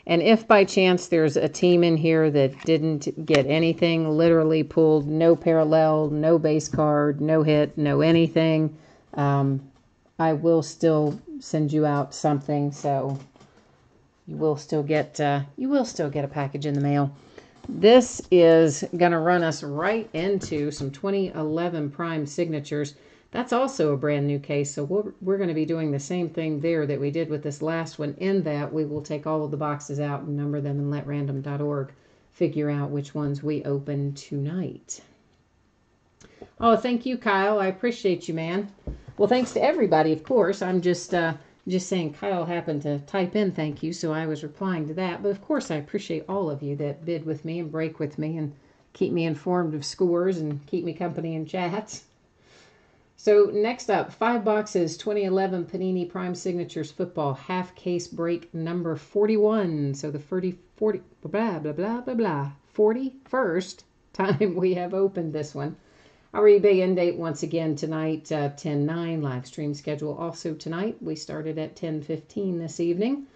And if by chance there's a team in here that didn't get anything, literally pulled no parallel, no base card, no hit, no anything, I will still send you out something, so you will still get a package in the mail. This is going to run us right into some 2011 Prime signatures. That's also a brand new case, so we're going to be doing the same thing there that we did with this last one, in that we will take all of the boxes out and number them and let random.org figure out which ones we open tonight. Oh, thank you, Kyle. I appreciate you, man. Well, thanks to everybody, of course. I'm just saying Kyle happened to type in thank you, so I was replying to that. But, of course, I appreciate all of you that bid with me and break with me and keep me informed of scores and keep me company in chats. So, next up, 5 boxes, 2011 Panini Prime Signatures Football half case break number 41. So, the 41st time we have opened this one. Our eBay end date once again tonight, 10/9. Live stream schedule also tonight. We started at 10:15 this evening.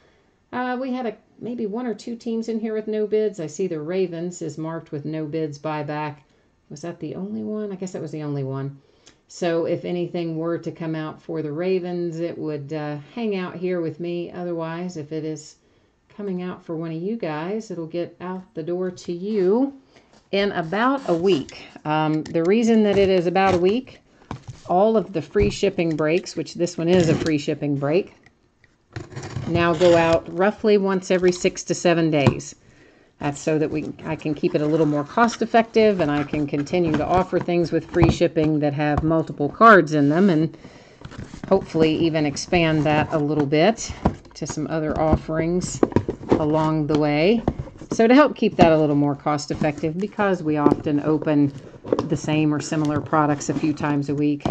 We had maybe 1 or 2 teams in here with no bids. I see the Ravens is marked with no bids buyback. Was that the only one? I guess that was the only one. So if anything were to come out for the Ravens, it would hang out here with me. Otherwise, if it is coming out for one of you guys, it'll get out the door to you in about a week. The reason that it is about a week, all of the free shipping breaks, which this one is a free shipping break, now go out roughly once every 6 to 7 days. That's so that I can keep it a little more cost effective, and I can continue to offer things with free shipping that have multiple cards in them, and hopefully even expand that a little bit to some other offerings along the way. So to help keep that a little more cost effective, because we often open the same or similar products a few times a week,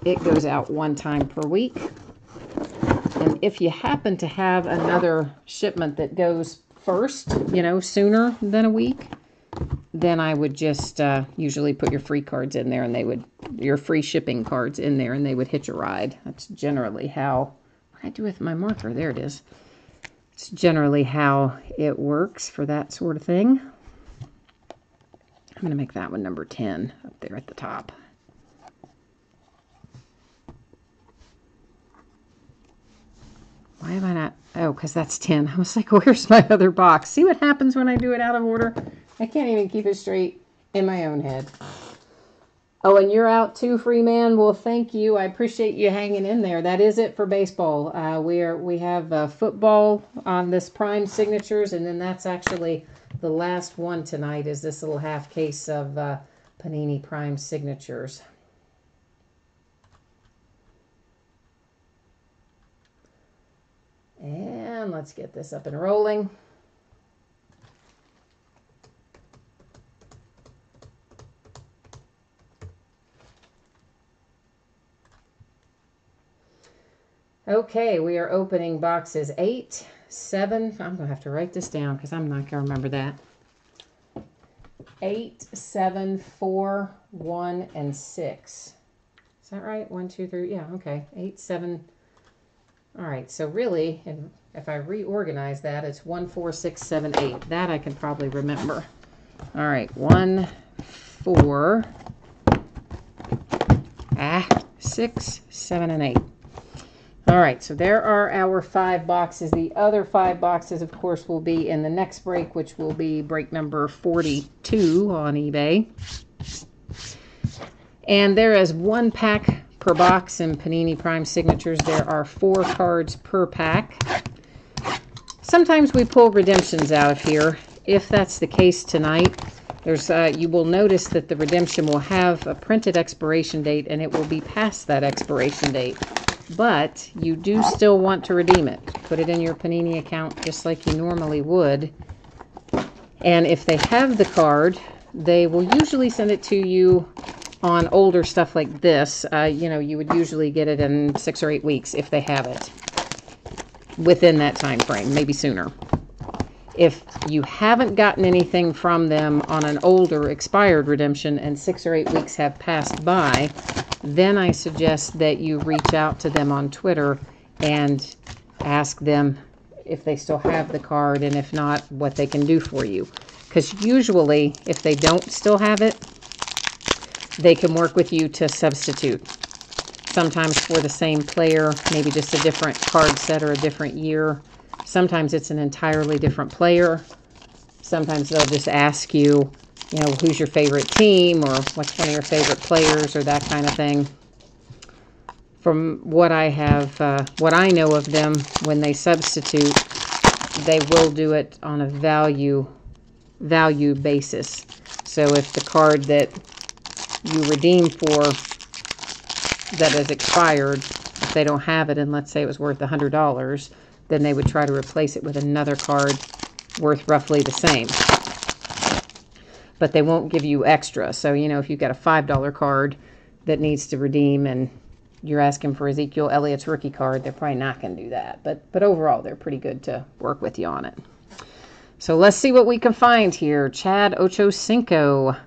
it goes out 1 time per week. And if you happen to have another shipment that goes first, sooner than a week, then I would just usually put your free cards in there, and your free shipping cards in there, and they would hitch a ride. That's generally how I do with my marker. There it is. It's generally how it works for that sort of thing. I'm going to make that one number 10 up there at the top. Why am I not? Oh, because that's 10. I was like, where's my other box? See what happens when I do it out of order? I can't even keep it straight in my own head. Oh, and you're out too, Freeman. Well, thank you. I appreciate you hanging in there. That is it for baseball. We have football on this Prime Signatures, and then that's actually the last one tonight. Is this little half case of Panini Prime Signatures. And let's get this up and rolling. Okay, we are opening boxes 8, 7. I'm going to have to write this down because I'm not going to remember that. 8, 7, 4, 1, and 6. Is that right? 1, 2, 3. Yeah, okay. 8, 7. All right, so really, if I reorganize that, it's 1, 4, 6, 7, 8. That I can probably remember. All right, 1, 4, 6, 7, and 8. All right, so there are our 5 boxes. The other 5 boxes, of course, will be in the next break, which will be break number 42 on eBay. And there is 1 pack per box in Panini Prime Signatures. There are 4 cards per pack. Sometimes we pull redemptions out of here. If that's the case tonight, you will notice that the redemption will have a printed expiration date, and it will be past that expiration date. But you do still want to redeem it. Put it in your Panini account just like you normally would. And if they have the card, they will usually send it to you on older stuff like this. You would usually get it in 6 or 8 weeks if they have it within that time frame, maybe sooner. If you haven't gotten anything from them on an older expired redemption and 6 or 8 weeks have passed by, then I suggest that you reach out to them on Twitter and ask them if they still have the card, and if not, what they can do for you. Because usually, if they don't still have it, they can work with you to substitute. Sometimes for the same player, maybe just a different card set or a different year. Sometimes it's an entirely different player. Sometimes they'll just ask you, who's your favorite team, or what's one of your favorite players, or that kind of thing. From what I know of them, when they substitute, they will do it on a value basis. So if the card that you redeem for that is expired, if they don't have it, and let's say it was worth $100, then they would try to replace it with another card worth roughly the same. But they won't give you extra. So, if you've got a $5 card that needs to redeem and you're asking for Ezekiel Elliott's rookie card, they're probably not going to do that. But overall, they're pretty good to work with you on it. So let's see what we can find here. Chad Ochocinco,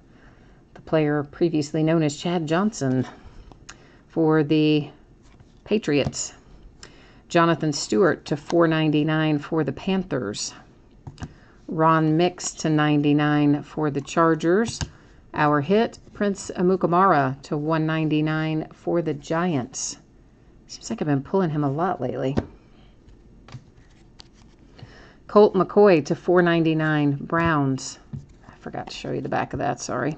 the player previously known as Chad Johnson for the Patriots. Jonathan Stewart to $4.99 for the Panthers. Ron Mix to $99 for the Chargers. Our hit, Prince Amukamara to $199 for the Giants. Seems like I've been pulling him a lot lately. Colt McCoy to $4.99, Browns. I forgot to show you the back of that, sorry.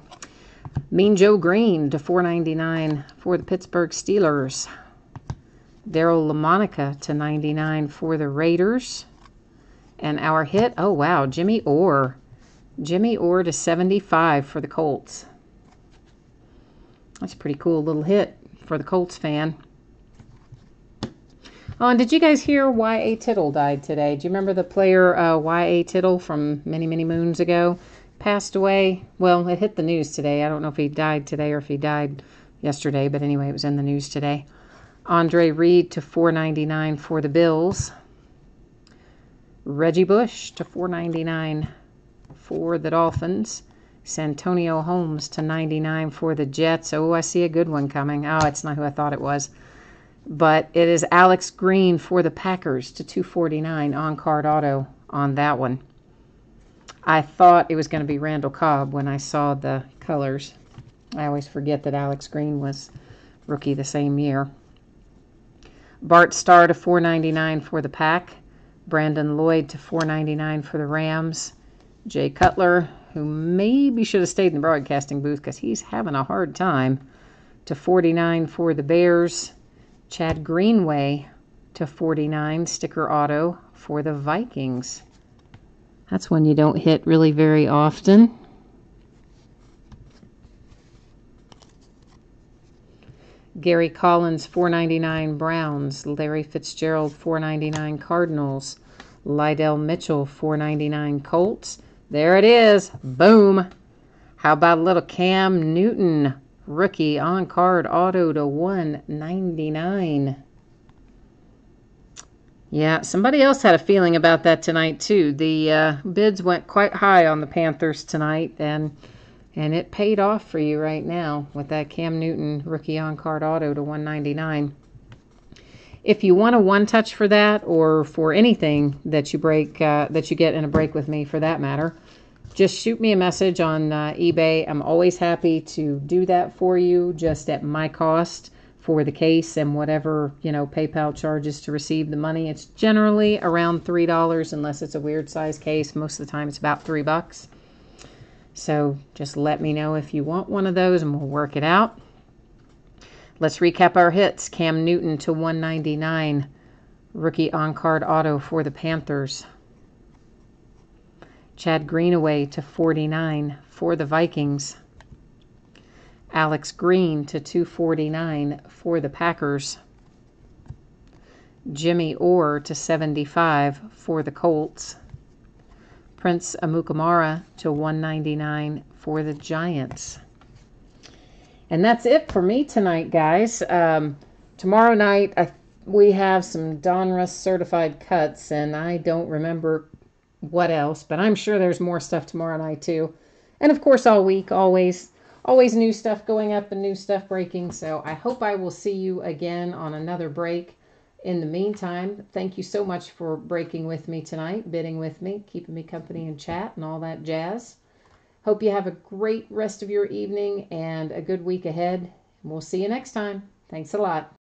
Mean Joe Green to $4.99 for the Pittsburgh Steelers. Daryl LaMonica to $99 for the Raiders. And our hit, oh wow, Jimmy Orr. Jimmy Orr to $75 for the Colts. That's a pretty cool little hit for the Colts fan. Oh, and did you guys hear Y.A. Tittle died today? Do you remember the player Y.A. Tittle from many, many moons ago? Passed away. Well, it hit the news today. I don't know if he died today or if he died yesterday, but anyway, it was in the news today. Andre Reed to $4.99 for the Bills. Reggie Bush to $4.99 for the Dolphins. Santonio Holmes to $99 for the Jets. Oh, I see a good one coming. Oh, it's not who I thought it was. But it is Alex Green for the Packers to $249 on-card auto on that one. I thought it was going to be Randall Cobb when I saw the colors. I always forget that Alex Green was rookie the same year. Bart Starr to $4.99 for the Pack. Brandon Lloyd to $4.99 for the Rams. Jay Cutler who maybe should have stayed in the broadcasting booth because he's having a hard time, to 49 for the Bears. Chad Greenway to 49, sticker auto for the Vikings. That's one you don't hit really very often. Gary Collins, 499 Browns. Larry Fitzgerald, 499 Cardinals. Lydell Mitchell, 499 Colts. There it is. Boom. How about a little Cam Newton, rookie on-card auto to 199. Yeah, somebody else had a feeling about that tonight, too. The bids went quite high on the Panthers tonight, and it paid off for you right now with that Cam Newton rookie on-card auto to 199. If you want a one-touch for that, or for anything that you get in a break with me for that matter, just shoot me a message on eBay. I'm always happy to do that for you, just at my cost for the case and whatever, PayPal charges to receive the money. It's generally around $3 unless it's a weird size case. Most of the time it's about $3. So just let me know if you want one of those and we'll work it out. Let's recap our hits. Cam Newton to 199, rookie on-card auto for the Panthers. Chad Greenaway to 49 for the Vikings. Alex Green to 249 for the Packers. Jimmy Orr to 75 for the Colts. Prince Amukamara to 199 for the Giants. And that's it for me tonight, guys. Tomorrow night, we have some Donruss certified cuts, and I don't remember what else, but I'm sure there's more stuff tomorrow night, too. And, of course, all week, always new stuff going up and new stuff breaking. So I hope I will see you again on another break. In the meantime, thank you so much for breaking with me tonight, bidding with me, keeping me company and chat and all that jazz. Hope you have a great rest of your evening and a good week ahead. We'll see you next time. Thanks a lot.